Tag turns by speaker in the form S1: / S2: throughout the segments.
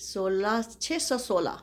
S1: 616,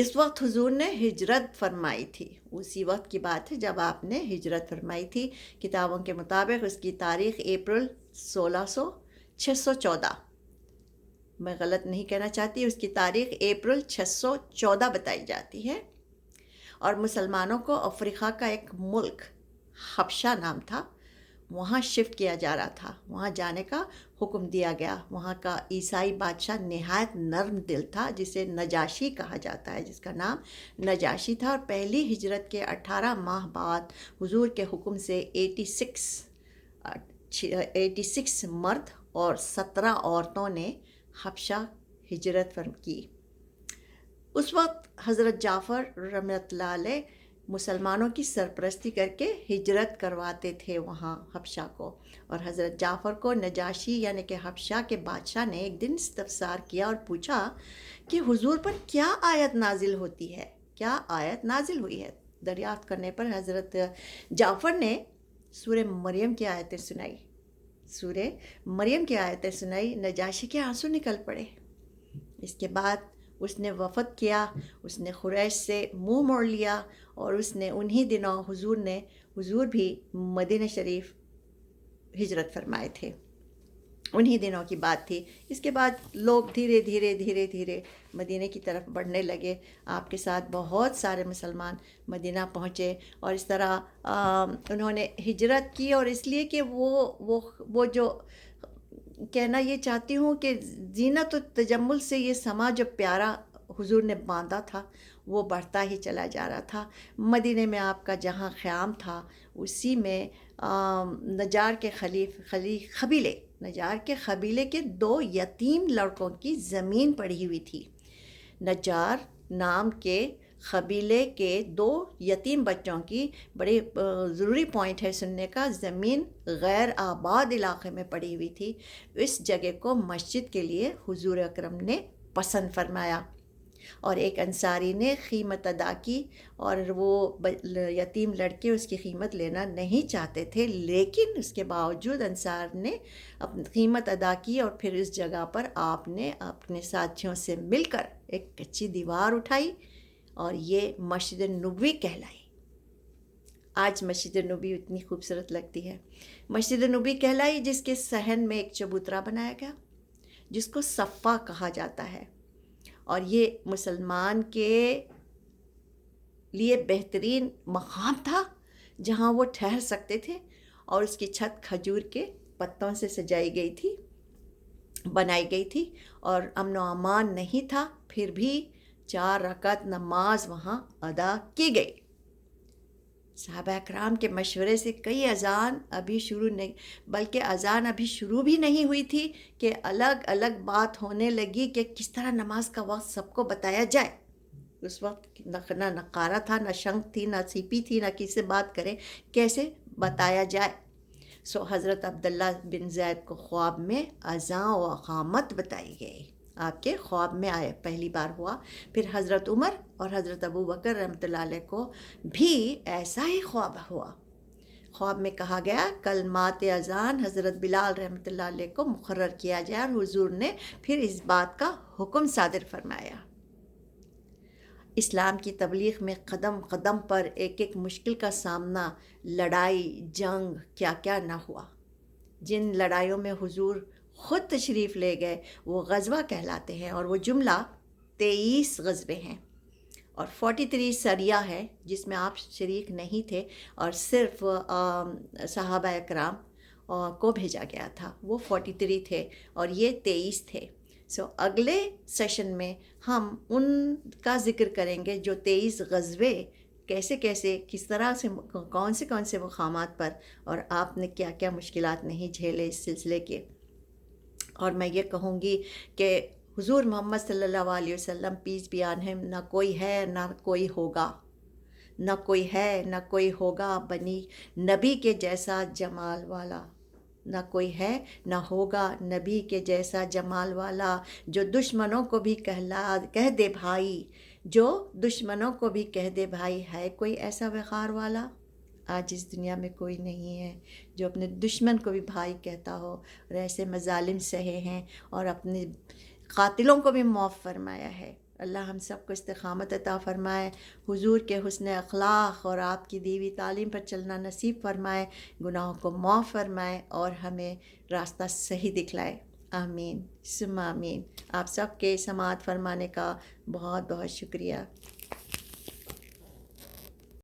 S1: اس وقت حضور نے ہجرت فرمائی تھی، اسی وقت کی بات ہے جب آپ نے ہجرت فرمائی تھی۔ کتابوں کے مطابق اس کی تاریخ اپریل 614، میں غلط نہیں کہنا چاہتی، اس کی تاریخ اپریل 614 بتائی جاتی ہے۔ اور مسلمانوں کو افریقہ کا ایک ملک حبشہ نام تھا، وہاں شفٹ کیا جا رہا تھا، وہاں جانے کا حکم دیا گیا۔ وہاں کا عیسائی بادشاہ نہایت نرم دل تھا، جسے نجاشی کہا جاتا ہے، جس کا نام نجاشی تھا۔ اور پہلی ہجرت کے 18 ماہ بعد حضور کے حکم سے 86 مرد اور 17 عورتوں نے حبشہ ہجرت فرم کی۔ اس وقت حضرت جعفر رحمۃ اللہ علیہ مسلمانوں کی سرپرستی کر کے ہجرت کرواتے تھے وہاں حبشہ کو، اور حضرت جعفر کو نجاشی یعنی کہ حبشہ کے بادشاہ نے ایک دن استفسار کیا اور پوچھا کہ حضور پر کیا آیت نازل ہوتی ہے، کیا آیت نازل ہوئی ہے۔ دریافت کرنے پر حضرت جعفر نے سورہ مریم کی آیتیں سنائی، سورہ مریم کی آیتیں سنائی۔ نجاشی کے آنسو نکل پڑے۔ اس کے بعد اس نے وفد کیا، اس نے قریش سے منہ موڑ لیا، اور اس نے انہی دنوں حضور بھی مدینہ شریف ہجرت فرمائے تھے، انہی دنوں کی بات تھی۔ اس کے بعد لوگ دھیرے دھیرے مدینہ کی طرف بڑھنے لگے، آپ کے ساتھ بہت سارے مسلمان مدینہ پہنچے، اور اس طرح انہوں نے ہجرت کی۔ اور اس لیے کہ وہ جو کہنا یہ چاہتی ہوں کہ زینت و تجمل سے یہ سما جو پیارا حضور نے باندھا تھا وہ بڑھتا ہی چلا جا رہا تھا۔ مدینہ میں آپ کا جہاں خیام تھا اسی میں نجار کے قبیلے کے 2 یتیم لڑکوں کی زمین پڑی ہوئی تھی۔ نجار نام کے قبیلے کے 2 یتیم بچوں کی، بڑے ضروری پوائنٹ ہے سننے کا، زمین غیر آباد علاقے میں پڑی ہوئی تھی۔ اس جگہ کو مسجد کے لیے حضور اکرم نے پسند فرمایا، اور ایک انصاری نے قیمت ادا کی، اور وہ یتیم لڑکے اس کی قیمت لینا نہیں چاہتے تھے، لیکن اس کے باوجود انصار نے اپنی قیمت ادا کی، اور پھر اس جگہ پر آپ نے اپنے ساتھیوں سے مل کر ایک کچی دیوار اٹھائی، اور یہ مسجد نبوی کہلائی۔ آج مسجد نبوی اتنی خوبصورت لگتی ہے، مسجد نبوی کہلائی، جس کے صحن میں ایک چبوترا بنایا گیا جس کو صفا کہا جاتا ہے، اور یہ مسلمان کے لیے بہترین مقام تھا جہاں وہ ٹھہر سکتے تھے، اور اس کی چھت کھجور کے پتوں سے سجائی گئی تھی، بنائی گئی تھی، اور امن و امان نہیں تھا، پھر بھی 4 رکعت نماز وہاں ادا کی گئی۔ صحابہ اکرام کے مشورے سے کئی اذان ابھی شروع نہیں، بلکہ اذان ابھی شروع بھی نہیں ہوئی تھی کہ الگ الگ بات ہونے لگی کہ کس طرح نماز کا وقت سب کو بتایا جائے۔ اس وقت نہ نقارہ تھا، نہ شنک تھی، نہ سیپی تھی، نہ کسی سے بات کریں، کیسے بتایا جائے۔ حضرت عبداللہ بن زید کو خواب میں اذان و اقامت بتائی گئی، آپ کے خواب میں آئے، پہلی بار ہوا۔ پھر حضرت عمر اور حضرت ابو بکر رحمۃ اللہ علیہ کو بھی ایسا ہی خواب ہوا۔ خواب میں کہا گیا کلمات اذان حضرت بلال رحمۃ اللہ علیہ کو مقرر کیا جائے، اور حضور نے پھر اس بات کا حکم صادر فرمایا۔ اسلام کی تبلیغ میں قدم قدم پر ایک ایک مشکل کا سامنا، لڑائی، جنگ، کیا کیا نہ ہوا۔ جن لڑائیوں میں حضور خود تشریف لے گئے وہ غزوہ کہلاتے ہیں، اور وہ جملہ 23 غزوے ہیں، اور 43 سریہ ہے جس میں آپ شریک نہیں تھے، اور صرف صحابہ اکرام کو بھیجا گیا تھا، وہ 43 تھے اور یہ 23 تھے۔ اگلے سیشن میں ہم ان کا ذکر کریں گے جو 23 غزوے کیسے کس طرح سے، کون سے مقامات پر، اور آپ نے کیا کیا مشکلات نہیں جھیلے اس سلسلے کے۔ اور میں یہ کہوں گی کہ حضور محمد صلی اللہ علیہ وسلم پیس بی آن ہم، نہ کوئی ہے نہ کوئی ہوگا، نہ کوئی ہے نہ کوئی ہوگا بنی نبی کے جیسا جمال والا، نہ کوئی ہے نہ ہوگا نبی کے جیسا جمال والا، جو دشمنوں کو بھی کہہ دے بھائی، جو دشمنوں کو بھی کہہ دے بھائی، ہے کوئی ایسا وقار والا؟ آج اس دنیا میں کوئی نہیں ہے جو اپنے دشمن کو بھی بھائی کہتا ہو، اور ایسے مظالم سہے ہیں اور اپنے قاتلوں کو بھی معاف فرمایا ہے۔ اللہ ہم سب کو استقامت عطا فرمائے، حضور کے حسن اخلاق اور آپ کی دی ہوئی تعلیم پر چلنا نصیب فرمائے، گناہوں کو معاف فرمائے اور ہمیں راستہ صحیح دکھلائے۔ آمین ثم آمین۔ آپ سب کے سماعت فرمانے کا بہت بہت شکریہ۔